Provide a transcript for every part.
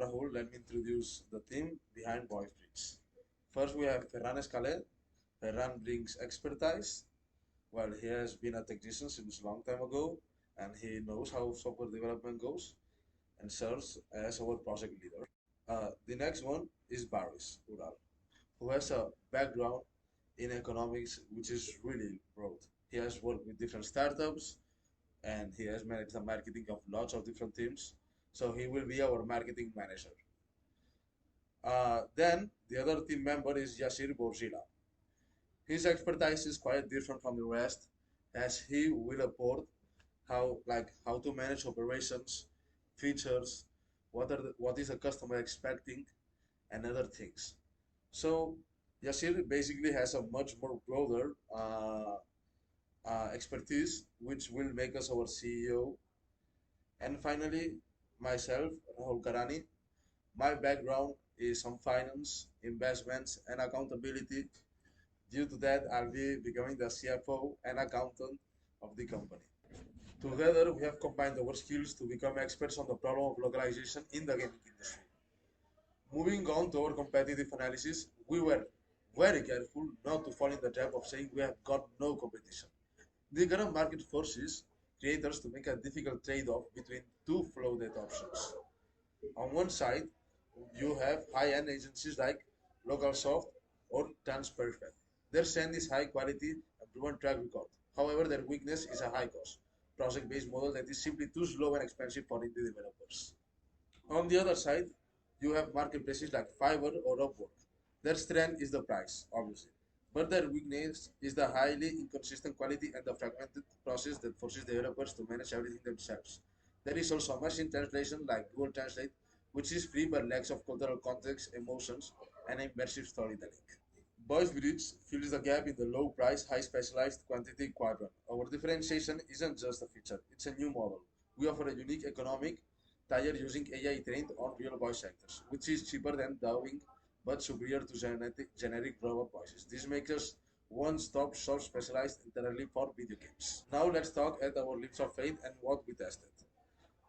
Rahul. Let me introduce the team behind VoiceBridge. First, we have Ferran Escalet. Ferran brings expertise. Well, he has been a technician since a long time ago, and he knows how software development goes and serves as our project leader. The next one is Baris Ural, who has a background in economics which is really broad. He has worked with different startups and he has managed the marketing of lots of different teams. So he will be our marketing manager. Then the other team member is Yasir Borzila. His expertise is quite different from the rest, as he will report how to manage operations, features, what is a customer expecting, and other things. So Yasir basically has a much more broader expertise, which will make us our CEO. And finally, myself, Rahul Karani. My background is on finance, investments, and accountability. Due to that, I'll be becoming the CFO and accountant of the company. Together, we have combined our skills to become experts on the problem of localization in the gaming industry. Moving on to our competitive analysis, we were very careful not to fall in the trap of saying we have got no competition. The current market forces creators to make a difficult trade-off between two flooded options. On one side, you have high-end agencies like LocalSoft or TransPerfect. Their strength is high quality and proven track record. However, their weakness is a high cost, project-based model that is simply too slow and expensive for indie developers. On the other side, you have marketplaces like Fiverr or Upwork. Their strength is the price, obviously, but their weakness is the highly inconsistent quality and the fragmented process that forces developers to manage everything themselves. There is also machine translation like Google Translate, which is free but lacks of cultural context, emotions, and immersive storytelling. VoiceBridge fills the gap in the low price, high specialized quantity quadrant. Our differentiation isn't just a feature, it's a new model. We offer a unique economic tier using AI trained on real voice actors, which is cheaper than dubbing but superior to generic robot voices. This makes us one-stop shop specialized entirely for video games. Now let's talk at our leaps of faith and what we tested.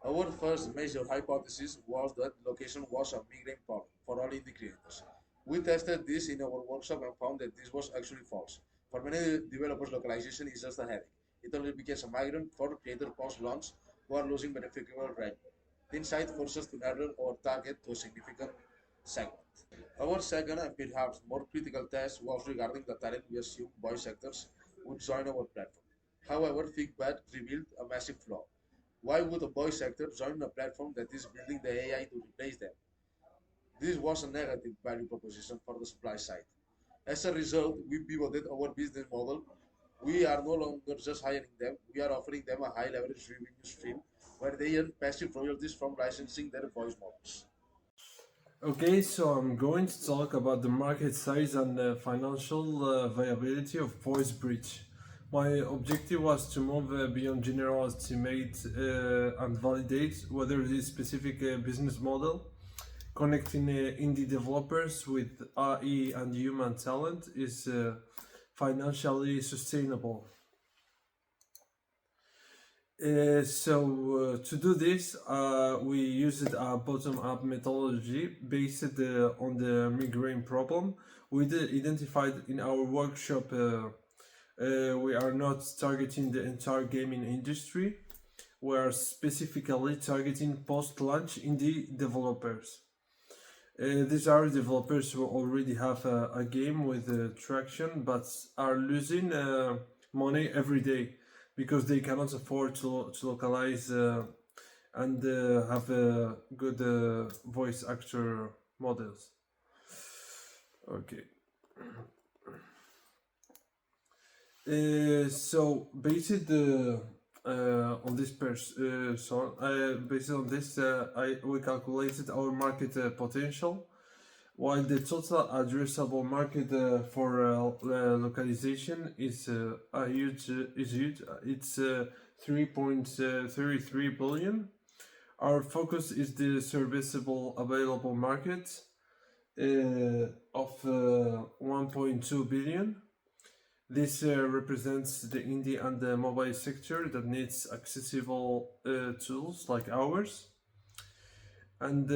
Our first major hypothesis was that location was a migraine problem for all indie creators. We tested this in our workshop and found that this was actually false. For many developers, localization is just a headache. It only becomes a migraine for creators post-launch who are losing verifiable revenue. The insight forces us to narrow our target to a significant segment. Our second and perhaps more critical test was regarding the talent we assumed voice actors would join our platform. However, feedback revealed a massive flaw. Why would a voice actor join a platform that is building the AI to replace them? This was a negative value proposition for the supply side. As a result, we pivoted our business model. We are no longer just hiring them, we are offering them a high leverage revenue stream where they earn passive royalties from licensing their voice models. Okay, so I'm going to talk about the market size and the financial viability of VoiceBridge. My objective was to move beyond general estimate and validate whether this specific business model, connecting indie developers with AI and human talent, is financially sustainable. To do this, we used a bottom-up methodology based on the migraine problem. We identified in our workshop we are not targeting the entire gaming industry. We are specifically targeting post-launch indie developers. These are developers who already have a game with traction but are losing money every day because they cannot afford to localize and have good voice actor models. Okay. So based on this based on this, we calculated our market potential. While the total addressable market for localization is huge, it's 3.33 billion. Our focus is the serviceable available market of 1.2 billion. This represents the indie and the mobile sector that needs accessible tools like ours. And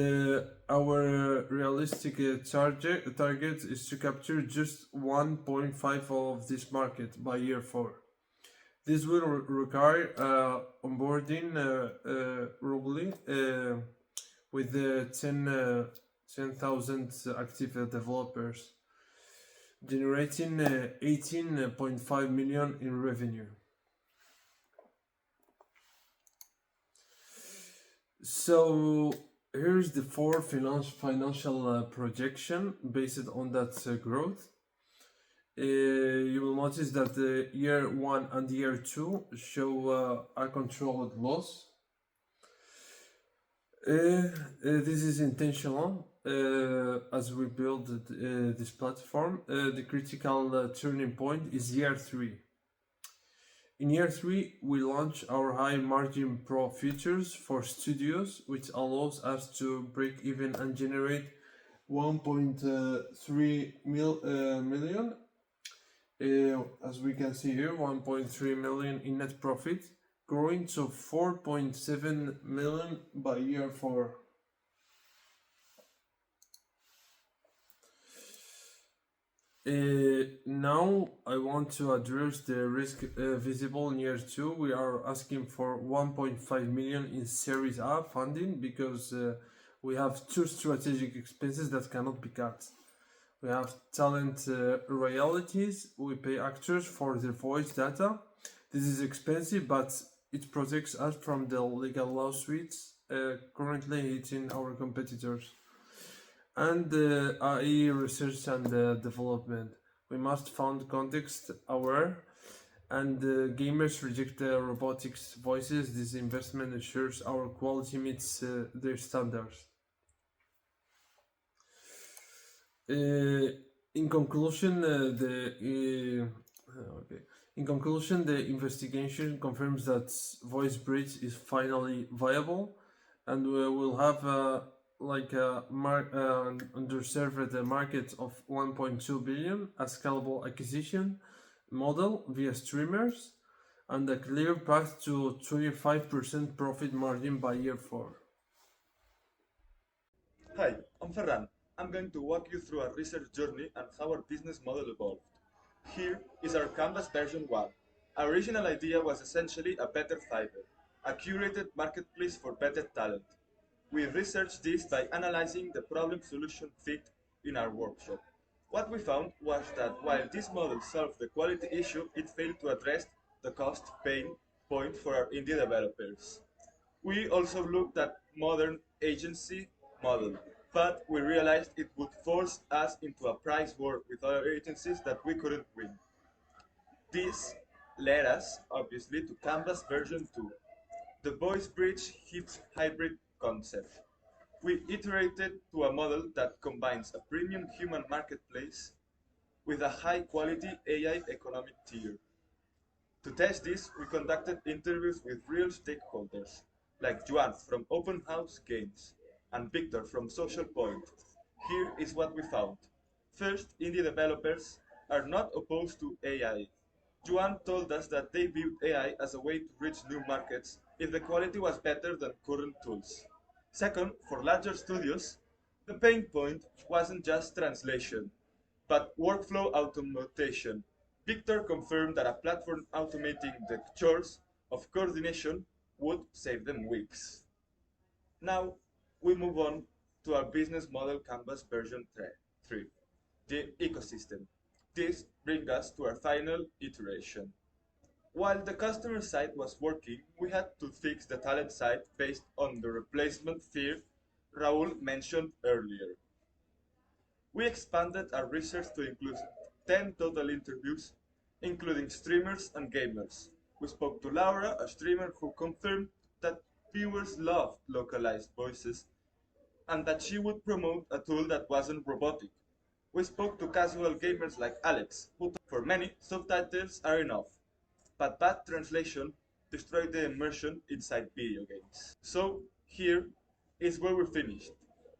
our realistic target is to capture just 1.5 of this market by year 4. This will require onboarding roughly with 10,000 active developers, generating 18.5 million in revenue. So here's the four financial projection based on that growth. You will notice that year 1 and year 2 show a controlled loss. This is intentional as we build this platform. The critical turning point is year 3. In year 3, we launch our high margin pro features for studios, which allows us to break even and generate 1.3 million. As we can see here, 1.3 million in net profit, growing to 4.7 million by year 4. Now I want to address the risk visible in year 2. We are asking for 1.5 million in Series A funding because we have two strategic expenses that cannot be cut. We have talent royalties. We pay actors for their voice data. This is expensive, but it protects us from the legal lawsuits currently hitting our competitors. And AI research and development. We must found context aware, and gamers reject robotics voices. This investment ensures our quality meets their standards. In conclusion, the investigation confirms that VoiceBridge is finally viable, and we will have underserved market of 1.2 billion, a scalable acquisition model via streamers, and a clear path to 25% profit margin by year 4. Hi, I'm Ferran. I'm going to walk you through our research journey and how our business model evolved. Here is our Canvas version 1. Our original idea was essentially a better Fiverr, a curated marketplace for better talent. We researched this by analyzing the problem-solution fit in our workshop. What we found was that while this model solved the quality issue, it failed to address the cost pain point for our indie developers. We also looked at modern agency model, but we realized it would force us into a price war with other agencies that we couldn't win. This led us, obviously, to Canvas version 2, the VoiceBridge hybrid concept. We iterated to a model that combines a premium human marketplace with a high-quality AI economic tier. To test this, we conducted interviews with real stakeholders, like Juan from Open House Games and Victor from Social Point. Here is what we found. First, indie developers are not opposed to AI. Juan told us that they viewed AI as a way to reach new markets if the quality was better than current tools. Second, for larger studios, the pain point wasn't just translation, but workflow automation. Victor confirmed that a platform automating the chores of coordination would save them weeks. Now, we move on to our business model Canvas version 3, the ecosystem. This brings us to our final iteration. While the customer side was working, we had to fix the talent side based on the replacement fear Raul mentioned earlier. We expanded our research to include 10 total interviews, including streamers and gamers. We spoke to Laura, a streamer who confirmed that viewers loved localized voices and that she would promote a tool that wasn't robotic. We spoke to casual gamers like Alex, who for many, subtitles are enough, but bad translation destroyed the immersion inside video games. So here is where we finished.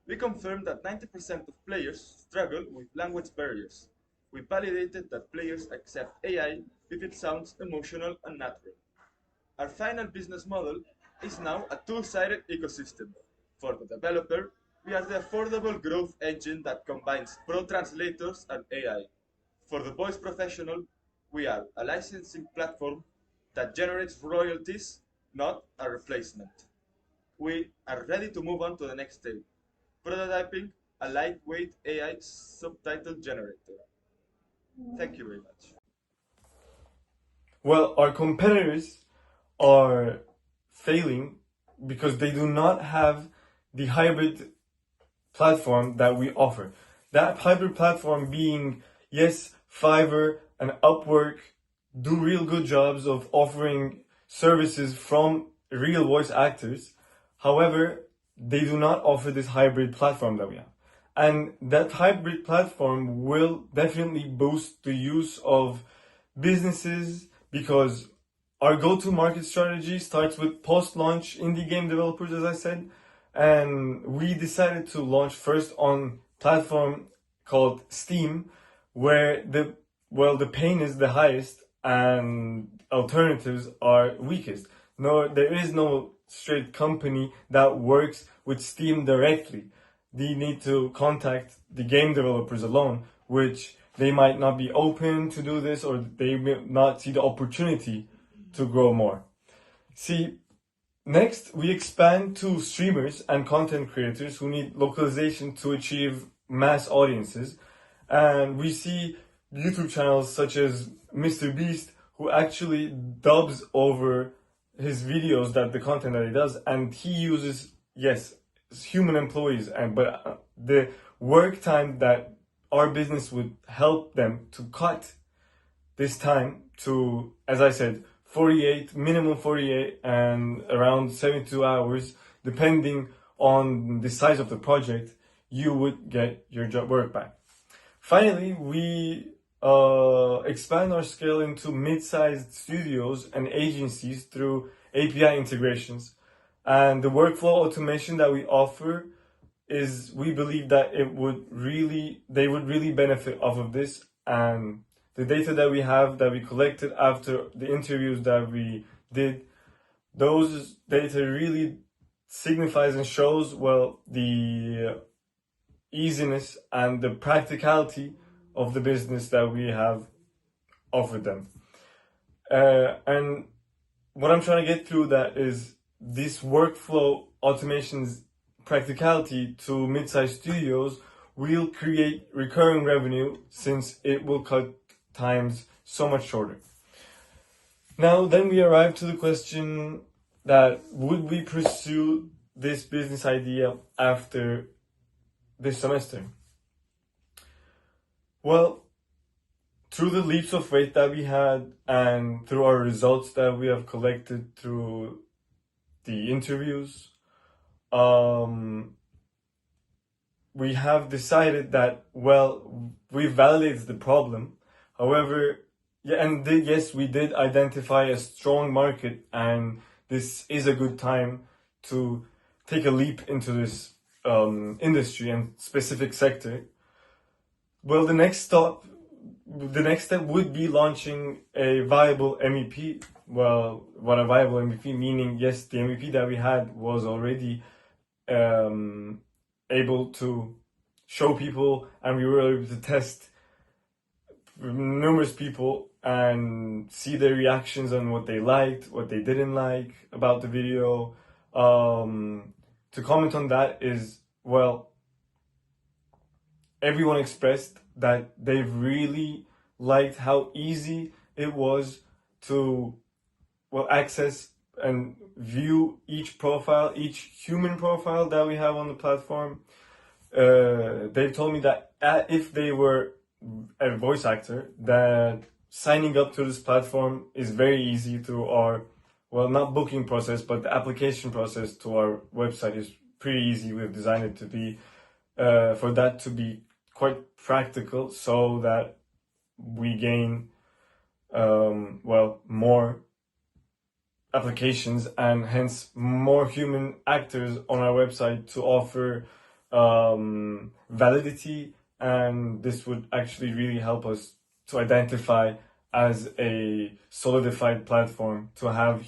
We confirmed that 90% of players struggle with language barriers. We validated that players accept AI if it sounds emotional and natural. Our final business model is now a two-sided ecosystem. For the developer, we are the affordable growth engine that combines pro translators and AI. For the voice professional, we are a licensing platform that generates royalties, not a replacement. We are ready to move on to the next step, prototyping a lightweight AI subtitle generator. Thank you very much. Well, our competitors are failing because they do not have the hybrid platform that we offer. That hybrid platform being, yes, Fiverr and Upwork do real good jobs of offering services from real voice actors. However, they do not offer this hybrid platform that we have. And that hybrid platform will definitely boost the use of businesses because our go-to market strategy starts with post-launch indie game developers, as I said, and we decided to launch first on platform called Steam, where the pain is the highest and alternatives are weakest. No, there is no straight company that works with Steam directly. They need to contact the game developers alone, which they might not be open to do this, or they may not see the opportunity to grow more. See, next, we expand to streamers and content creators who need localization to achieve mass audiences. And we see YouTube channels such as Mr. Beast, who actually dubs over his videos, that the content that he does, and he uses, yes, human employees, but the work time that our business would help them to cut this time to, as I said, 48, minimum 48 and around 72 hours, depending on the size of the project, you would get your job work back. Finally, we expand our scale into mid-sized studios and agencies through API integrations. And the workflow automation that we offer is, we believe that they would really benefit off of this. And the data that we have, that we collected after the interviews that we did, those data really signifies and shows, well, the easiness and the practicality of the business that we have offered them. And what I'm trying to get through that is this workflow automation's practicality to mid-sized studios will create recurring revenue, since it will cut times so much shorter. Now, then we arrive to the question that would we pursue this business idea after this semester? Well, through the leaps of faith that we had and through our results that we have collected through the interviews, we have decided that, well, we validated the problem. However, yes, we did identify a strong market, and this is a good time to take a leap into this industry and specific sector. Well, the next step would be launching a viable MVP. Well, what a viable MVP, meaning, yes, the MVP that we had was already able to show people, and we were able to test numerous people and see their reactions on what they liked, what they didn't like about the video. To comment on that is, well, everyone expressed that they really liked how easy it was to, well, access and view each profile, each human profile that we have on the platform. They told me that if they were a voice actor, that signing up to this platform is very easy through our, well, not booking process, but the application process to our website is pretty easy. We've designed it to be, for that to be quite practical, so that we gain, well, more applications and hence more human actors on our website to offer validity, and this would actually really help us to identify as a solidified platform, to have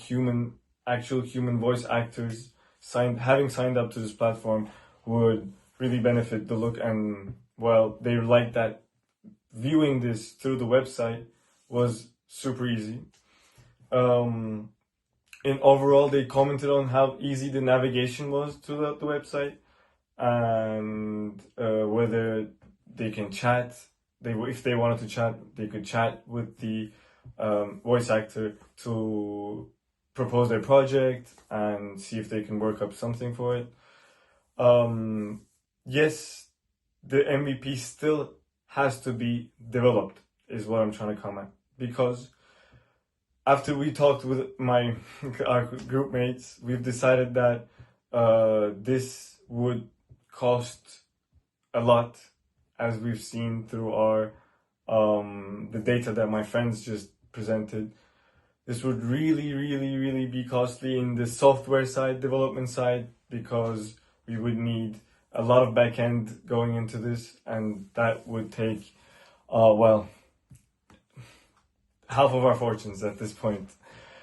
actual human voice actors having signed up to this platform would really benefit the look, and well, they like that viewing this through the website was super easy. In overall, they commented on how easy the navigation was to the website, and whether they can chat. If they wanted to chat, they could chat with the voice actor to propose their project and see if they can work up something for it. Yes, the MVP still has to be developed, is what I'm trying to comment, because after we talked with our group mates, we've decided that this would cost a lot, as we've seen through our the data that my friends just presented. This would really be costly in the software side, development side, because we would need a lot of backend going into this, and that would take well, half of our fortunes at this point.